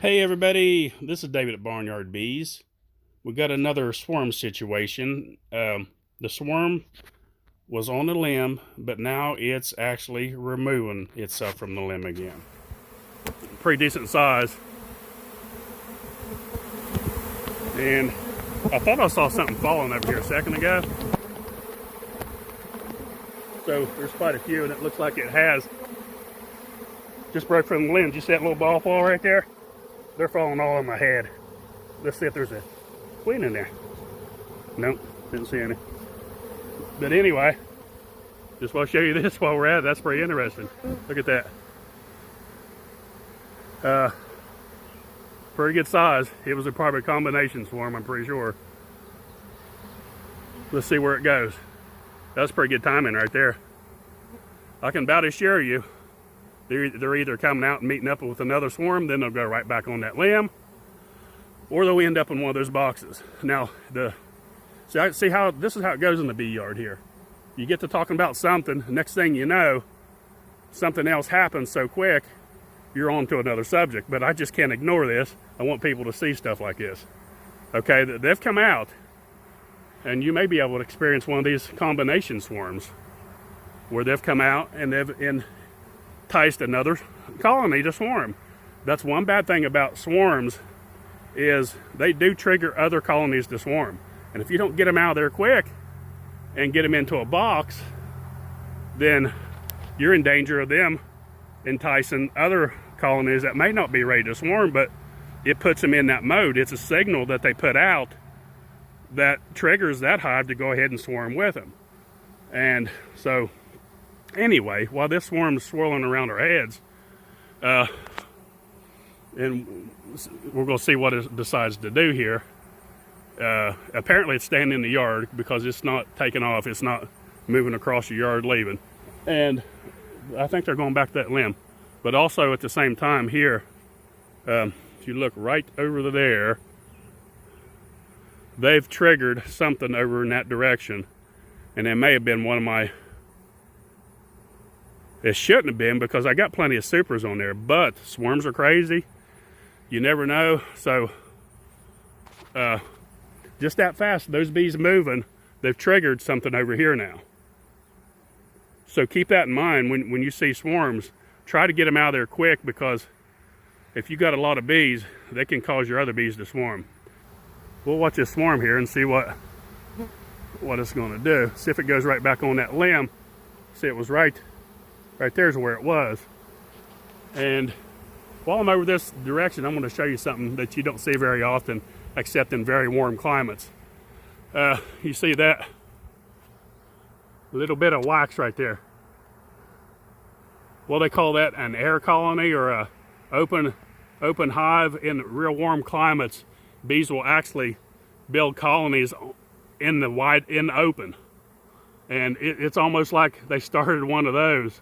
Hey everybody, this is David at Barnyard Bees. We got another swarm situation. The swarm was on the limb, but now it's actually removing itself from the limb again. Pretty decent size. And I thought I saw something falling over here a second ago. So there's quite a few, and it looks like it has just broke from the limb. You see that little ball fall right there? They're falling all on my head. Let's see if there's a queen in there. Nope, didn't see any. But anyway, just want to show you this while we're at it. That's pretty interesting. Look at that. Pretty good size. It was probably a combination swarm, I'm pretty sure. Let's see where it goes. That's pretty good timing right there. I can about assure you, they're either coming out and meeting up with another swarm, then they'll go right back on that limb, or they'll end up in one of those boxes. Now, see how this is how it goes in the bee yard here. You get to talking about something, next thing you know, something else happens so quick, you're on to another subject. But I just can't ignore this. I want people to see stuff like this. Okay, they've come out, and you may be able to experience one of these combination swarms, where they've come out and they've enticed another colony to swarm. That's one bad thing about swarms, is they do trigger other colonies to swarm. And if you don't get them out of there quick and get them into a box, then you're in danger of them enticing other colonies that may not be ready to swarm, but it puts them in that mode. It's a signal that they put out that triggers that hive to go ahead and swarm with them. And so anyway, while this swarm's swirling around our heads, and we're going to see what it decides to do here. Apparently it's staying in the yard because it's not taking off. It's not moving across the yard leaving. And I think they're going back to that limb. But also at the same time here, if you look right over there, they've triggered something over in that direction. And it may have been one of my... It shouldn't have been, because I got plenty of supers on there, but swarms are crazy. You never know. So just that fast, those bees moving, they've triggered something over here now. So keep that in mind when you see swarms. Try to get them out of there quick, because if you got a lot of bees, they can cause your other bees to swarm. We'll watch this swarm here and see what it's going to do. See if it goes right back on that limb. See, it was right there's where it was. And while I'm over this direction, I'm going to show you something that you don't see very often, except in very warm climates. You see that little bit of wax right there? Well, they call that an air colony, or a open hive. In real warm climates, bees will actually build colonies in the open. And it's almost like they started one of those.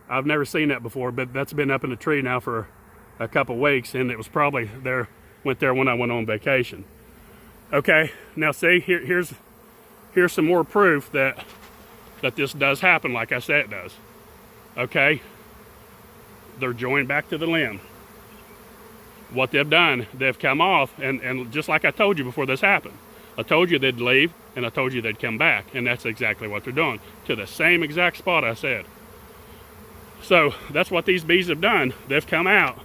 I've never seen that before, but that's been up in the tree now for a couple weeks, and it was probably went there when I went on vacation. Okay, now see, here's some more proof that this does happen, like I said it does. Okay, they're joined back to the limb. What they've done, they've come off, and just like I told you before this happened, I told you they'd leave, and I told you they'd come back, and that's exactly what they're doing, to the same exact spot I said. So that's what these bees have done. They've come out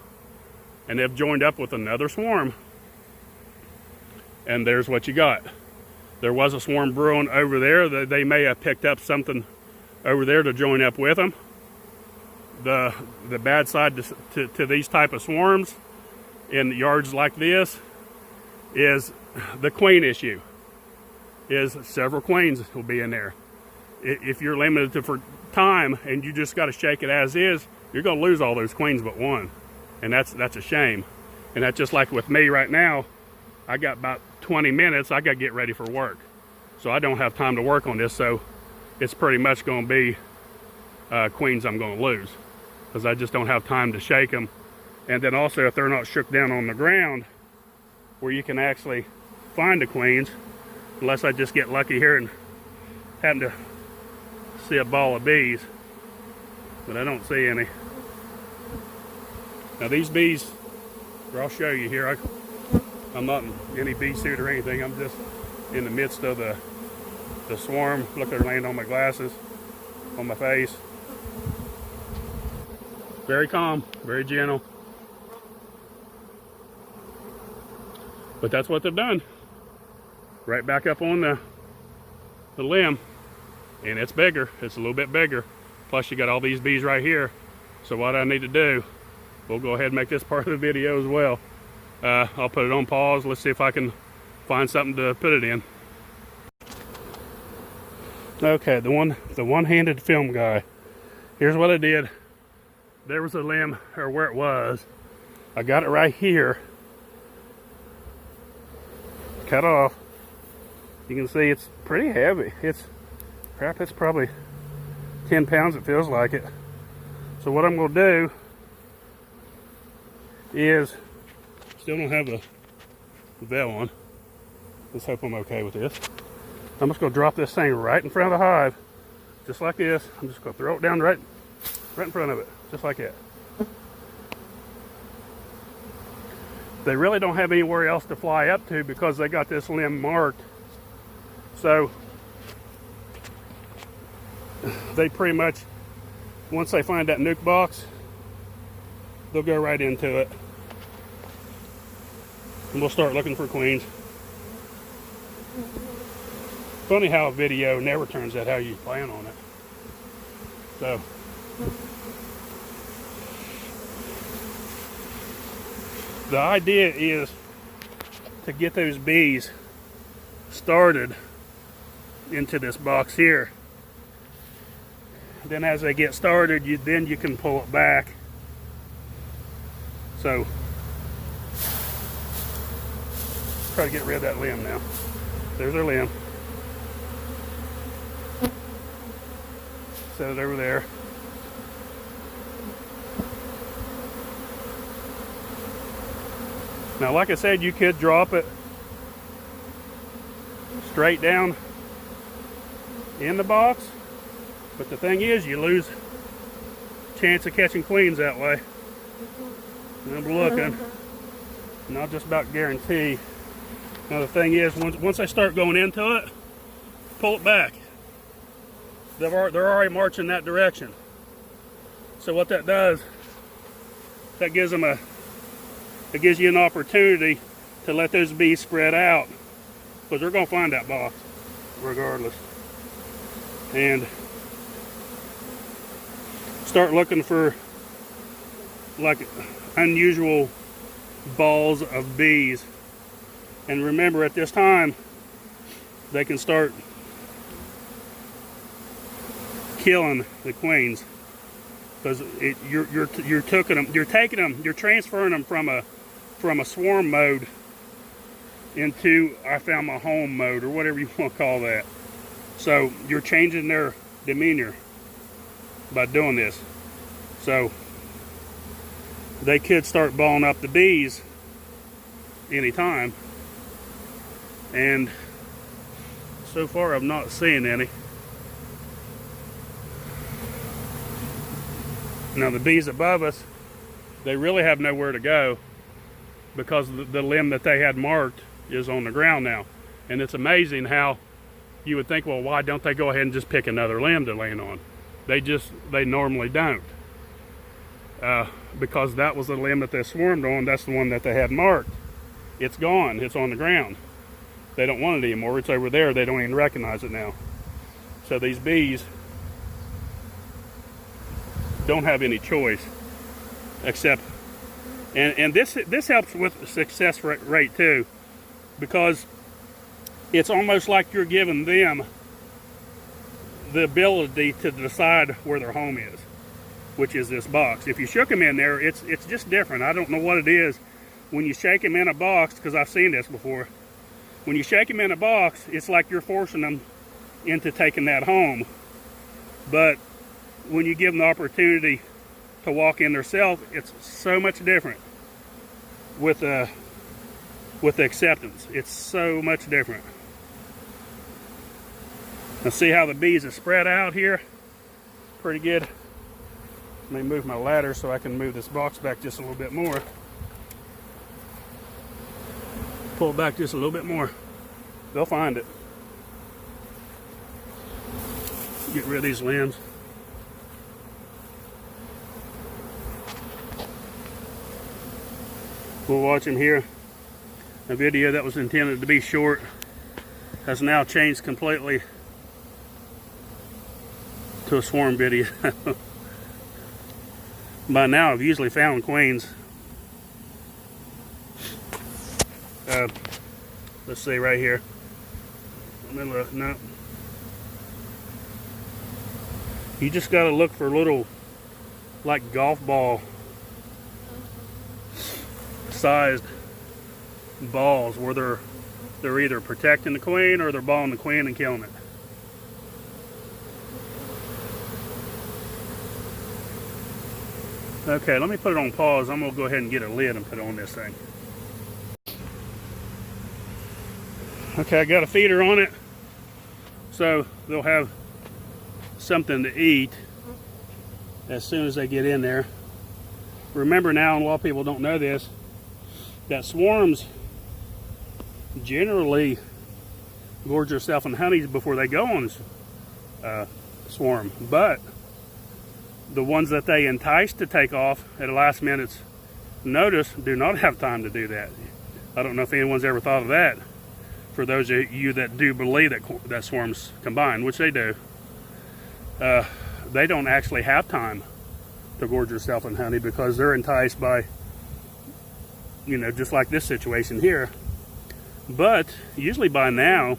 and they've joined up with another swarm. And there's what you got. There was a swarm brewing over there. They may have picked up something over there to join up with them. The bad side to these type of swarms in yards like this is the queen issue. Is several queens will be in there. If you're limited for time and you just got to shake it as is, you're going to lose all those queens but one, and that's a shame. And that's just like with me right now. I got about 20 minutes. I got to get ready for work, so I don't have time to work on this. So it's pretty much going to be queens I'm going to lose, because I just don't have time to shake them. And then also, if they're not shook down on the ground where you can actually find the queens, unless I just get lucky here and happen to see a ball of bees, but I don't see any. Now these bees Or I'll show you here. I'm not in any bee suit or anything. I'm just in the midst of the swarm. Look, they're laying on my glasses, on my face. Very calm, very gentle. But that's what they've done. Right back up on the limb. And it's bigger. It's a little bit bigger. Plus you got all these bees right here. So what I need to do, we'll go ahead and make this part of the video as well. I'll put it on pause. Let's see if I can find something to put it in. Okay, the one-handed film guy. Here's what I did. There was a limb, or where it was. I got it right here. Cut off. You can see it's pretty heavy. It's probably 10 pounds, it feels like it. So what I'm going to do is, still don't have the veil on. Let's hope I'm okay with this. I'm just going to drop this thing right in front of the hive, just like this. I'm just going to throw it down right in front of it, just like that. They really don't have anywhere else to fly up to because they got this limb marked. So they pretty much, once they find that nuke box, they'll go right into it. And we'll start looking for queens. Funny how a video never turns out how you plan on it. So the idea is to get those bees started into this box here. Then as they get started, you can pull it back. So try to get rid of that limb now. There's our limb. Set it over there. Now, like I said, you could drop it straight down in the box, but the thing is, you lose chance of catching queens that way. And I'm looking, and I'll just about guarantee. Now the thing is, once I start going into it, pull it back. They're already marching that direction. So what that does, that gives them it gives you an opportunity to let those bees spread out, because they're going to find that box regardless. And start looking for like unusual balls of bees. And remember, at this time, they can start killing the queens, because you're transferring them from a swarm mode into I found my home mode, or whatever you want to call that. So you're changing their demeanor by doing this. So they could start balling up the bees anytime. And so far I'm not seeing any. Now the bees above us, they really have nowhere to go, because the limb that they had marked is on the ground now. And it's amazing how you would think, well, why don't they go ahead and just pick another limb to land on? They normally don't. Because that was the limb that they swarmed on. That's the one that they had marked. It's gone. It's on the ground. They don't want it anymore. It's over there. They don't even recognize it now. So these bees don't have any choice except, and this helps with the success rate too, because it's almost like you're giving them the ability to decide where their home is, which is this box. If you shook them in there, it's just different. I don't know what it is when you shake them in a box, because I've seen this before. When you shake them in a box, it's like you're forcing them into taking that home. But when you give them the opportunity to walk in themselves, it's so much different with the acceptance. It's so much different. Now see how the bees are spread out here? Pretty good. Let me move my ladder so I can move this box back just a little bit more. Pull it back just a little bit more. They'll find it. Get rid of these limbs. We'll watch him here. A video that was intended to be short has now changed completely to a swarm video. By now I've usually found queens. Let's see right here. No. You just got to look for little, like golf ball sized balls where they're either protecting the queen or they're balling the queen and killing it. Okay, let me put it on pause. I'm gonna go ahead and get a lid and put it on this thing. Okay, I got a feeder on it, so they'll have something to eat as soon as they get in there. Remember now, and a lot of people don't know this, that swarms generally gorge themselves on honey before they go on swarm, but the ones that they entice to take off at a last minute's notice do not have time to do that. I don't know if anyone's ever thought of that. For those of you that do believe that swarms combine, which they do, they don't actually have time to gorge themselves on honey because they're enticed by, you know, just like this situation here. But usually by now,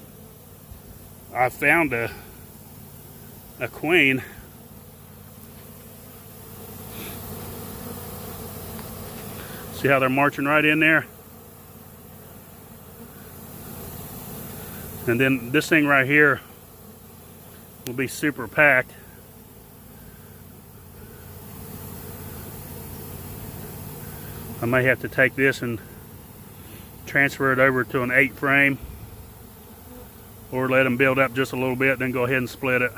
I've found a queen. See how they're marching right in there? And then this thing right here will be super packed. I may have to take this and transfer it over to an 8 frame, or let them build up just a little bit, then go ahead and split it.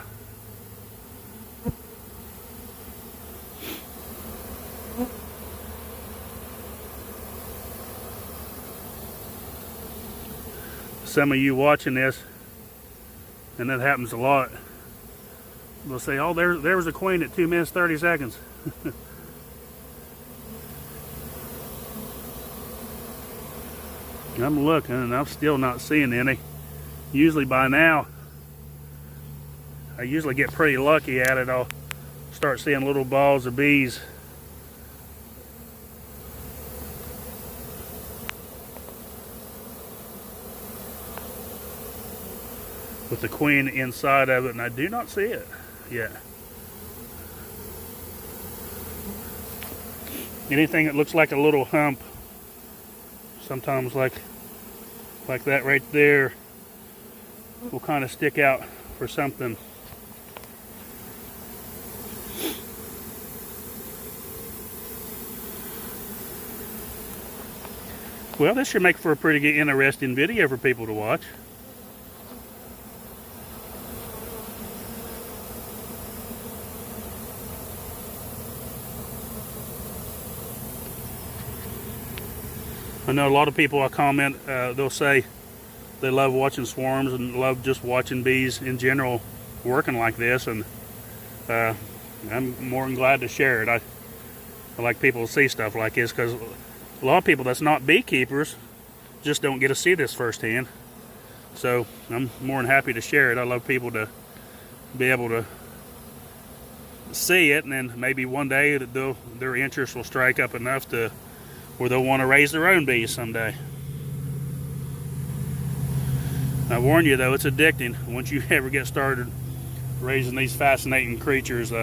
Some of you watching this, and that happens a lot, they'll say, oh, there was a queen at 2 minutes 30 seconds. I'm looking and I'm still not seeing any. Usually by now, I usually get pretty lucky at it. I'll start seeing little balls of bees. With the queen inside of it, and I do not see it yet. Anything that looks like a little hump, sometimes like that right there, will kind of stick out for something. Well, this should make for a pretty interesting video for people to watch. I know a lot of people I comment, they'll say they love watching swarms and love just watching bees in general working like this, and I'm more than glad to share it. I like people to see stuff like this, because a lot of people that's not beekeepers just don't get to see this firsthand. So I'm more than happy to share it. I love people to be able to see it, and then maybe one day their interest will strike up enough to where they'll want to raise their own bees someday. I warn you though, it's addicting. Once you ever get started raising these fascinating creatures,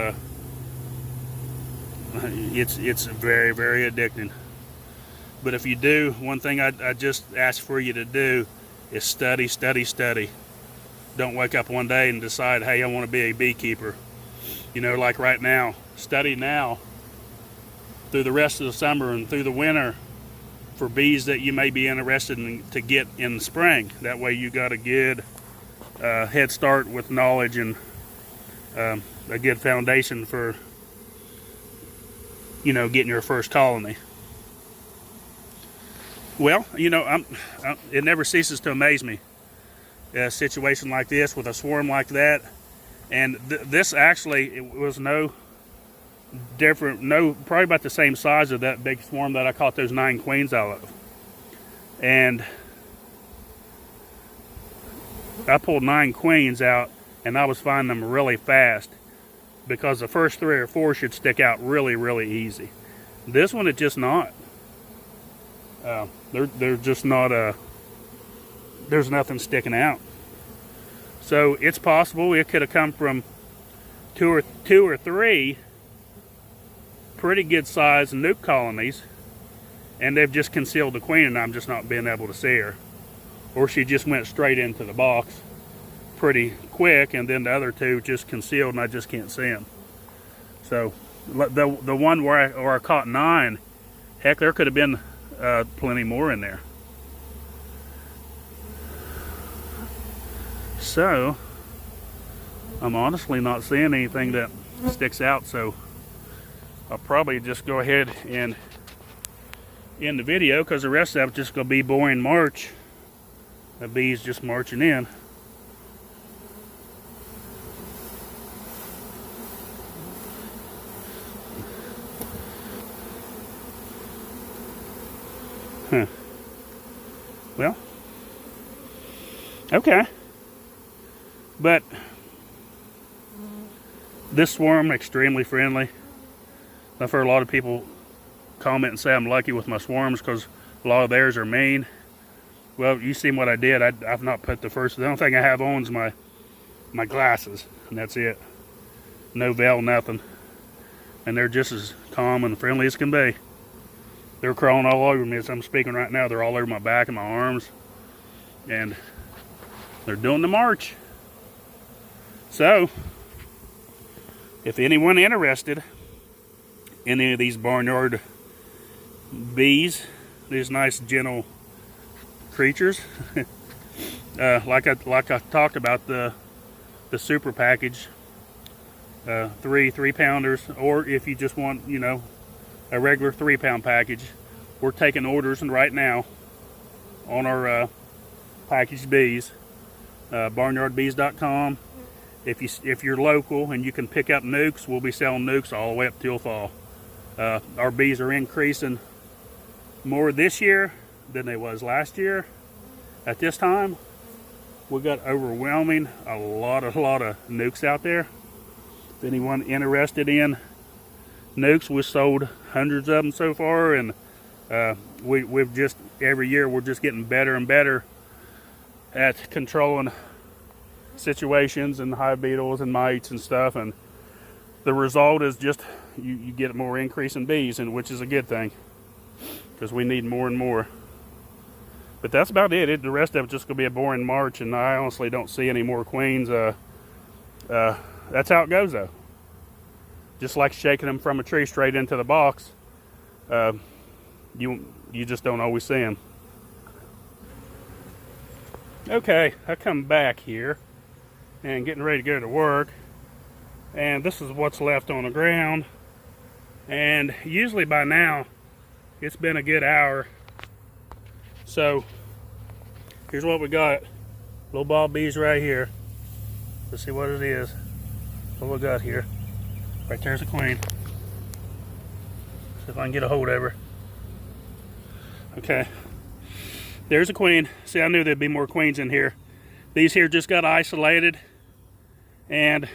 it's very, very addicting. But if you do, one thing I just ask for you to do is study, study, study. Don't wake up one day and decide, hey, I want to be a beekeeper. You know, like right now, study now through the rest of the summer and through the winter for bees that you may be interested in to get in the spring. That way you got a good head start with knowledge and a good foundation for, you know, getting your first colony. Well, you know, it never ceases to amaze me. A situation like this with a swarm like that, and this actually, it was no different, probably about the same size of that big swarm that I caught those 9 queens out of. And I pulled 9 queens out, and I was finding them really fast because the first 3 or 4 should stick out really, really easy. This one, it's just not. They're just not. There's nothing sticking out. So it's possible it could have come from two or three pretty good sized nuke colonies, and they've just concealed the queen, and I'm just not being able to see her. Or she just went straight into the box pretty quick, and then the other 2 just concealed, and I just can't see them. So the one where I caught 9, heck, there could have been plenty more in there. So I'm honestly not seeing anything that sticks out, so I'll probably just go ahead and end the video, because the rest of it's just going to be boring march. The bees just marching in. Huh. Well, okay. But this swarm, extremely friendly. I've heard a lot of people comment and say I'm lucky with my swarms because a lot of theirs are mean. Well, you seen what I did. I've not put the only thing I have on is my glasses, and that's it. No veil, nothing. And they're just as calm and friendly as can be. They're crawling all over me as I'm speaking right now. They're all over my back and my arms. And they're doing the march. So, if anyone interested in any of these barnyard bees, these nice gentle creatures, like I talked about, the super package, 3 pounders, or if you just want, you know, a regular 3-pound package, we're taking orders right now on our packaged bees. Barnyardbees.com. If you're local and you can pick up Nucs, we'll be selling Nucs all the way up till fall. Our bees are increasing more this year than they was last year. At this time, we got overwhelming a lot of Nucs out there. If anyone interested in Nucs, we sold hundreds of them so far, and we've just every year we're just getting better and better at controlling situations and hive beetles and mites and stuff, and the result is just you get more increase in bees, and which is a good thing because we need more and more. But that's about it. The rest of it's just gonna be a boring march, and I honestly don't see any more queens. That's how it goes though. Just like shaking them from a tree straight into the box, you just don't always see them. Okay, I come back here and getting ready to go to work, and this is what's left on the ground. And usually by now it's been a good hour. So here's what we got. Little ball bees right here. Let's see what it is. What we got here. Right there's a queen. See if I can get a hold of her. Okay. There's a queen. See, I knew there'd be more queens in here. These here just got isolated. And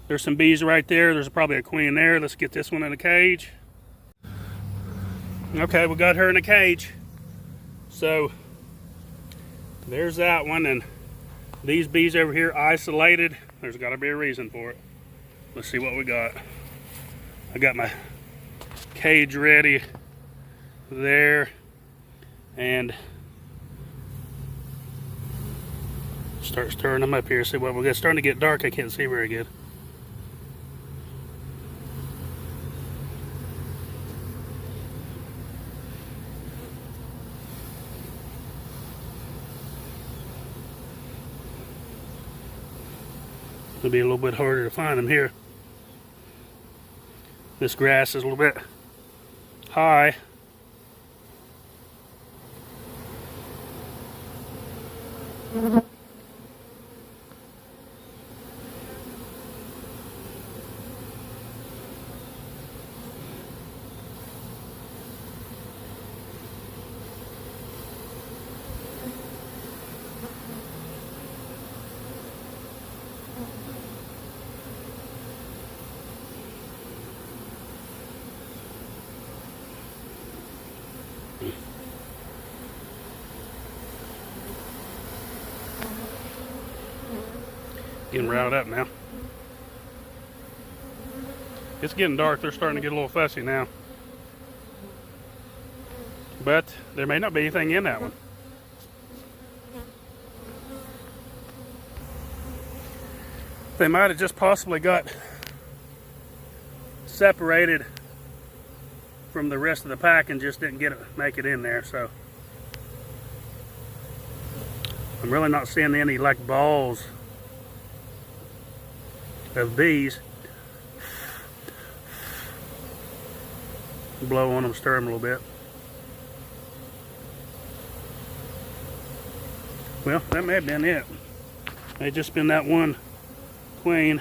there's some bees right there. There's probably a queen there. Let's get this one in a cage. Okay, we got her in a cage. So there's that one, and these bees over here isolated. There's got to be a reason for it. Let's see what we got. I got my cage ready there, and start stirring them up here. See what we got. It's starting to get dark. I can't see very good. It'll be a little bit harder to find them here. This grass is a little bit high. Getting riled up now. It's getting dark. They're starting to get a little fussy now. But there may not be anything in that one. They might have just possibly got separated from the rest of the pack and just didn't make it in there. So I'm really not seeing any like balls of bees. Blow on them, stir them a little bit. Well, that may have been it. May have just been that one queen.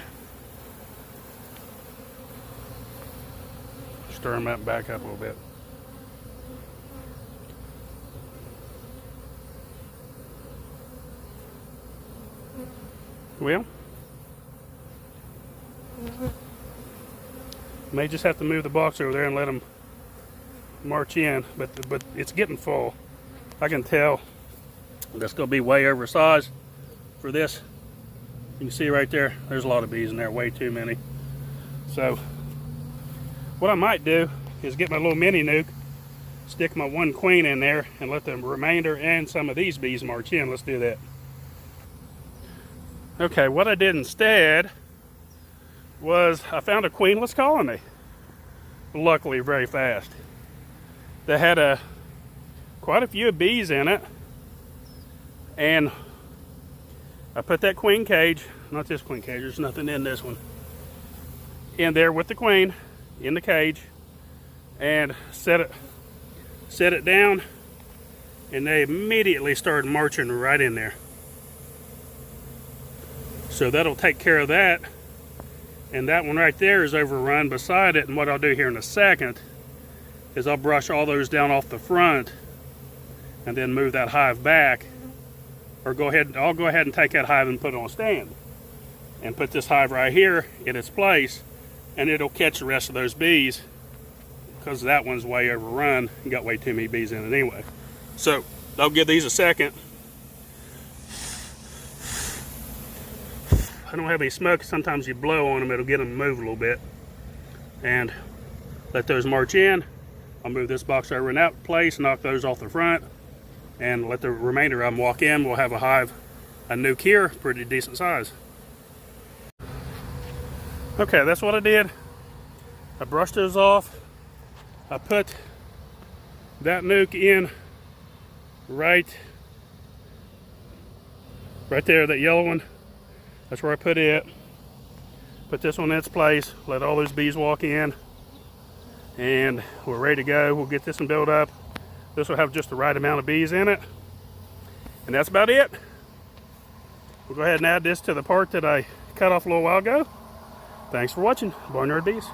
Stir them up, back up a little bit. Well, may just have to move the box over there and let them march in, but it's getting full. I can tell that's going to be way oversized for this. You can see right there, there's a lot of bees in there, way too many. So what I might do is get my little mini nuke, stick my one queen in there, and let the remainder and some of these bees march in. Let's do that. Okay, what I did instead was I found a queenless colony, luckily very fast. They had quite a few bees in it, and I put that queen cage, not this queen cage, there's nothing in this one, in there with the queen in the cage, and set it down, and they immediately started marching right in there. So that'll take care of that. And that one right there is overrun beside it. And what I'll do here in a second is I'll brush all those down off the front and then move that hive back. Or I'll go ahead and take that hive and put it on a stand. And put this hive right here in its place. And it'll catch the rest of those bees, because that one's way overrun and got way too many bees in it anyway. So I'll give these a second. I don't have any smoke. Sometimes you blow on them, it'll get them to move a little bit. And let those march in. I'll move this box over in that place, knock those off the front, and let the remainder of them walk in. We'll have a hive, a nuke here, pretty decent size. Okay, that's what I did. I brushed those off. I put that nuke in right there, that yellow one. That's where I put it. Put this one in its place. Let all those bees walk in. And we're ready to go. We'll get this one built up. This will have just the right amount of bees in it. And that's about it. We'll go ahead and add this to the part that I cut off a little while ago. Thanks for watching. Barnyard Bees.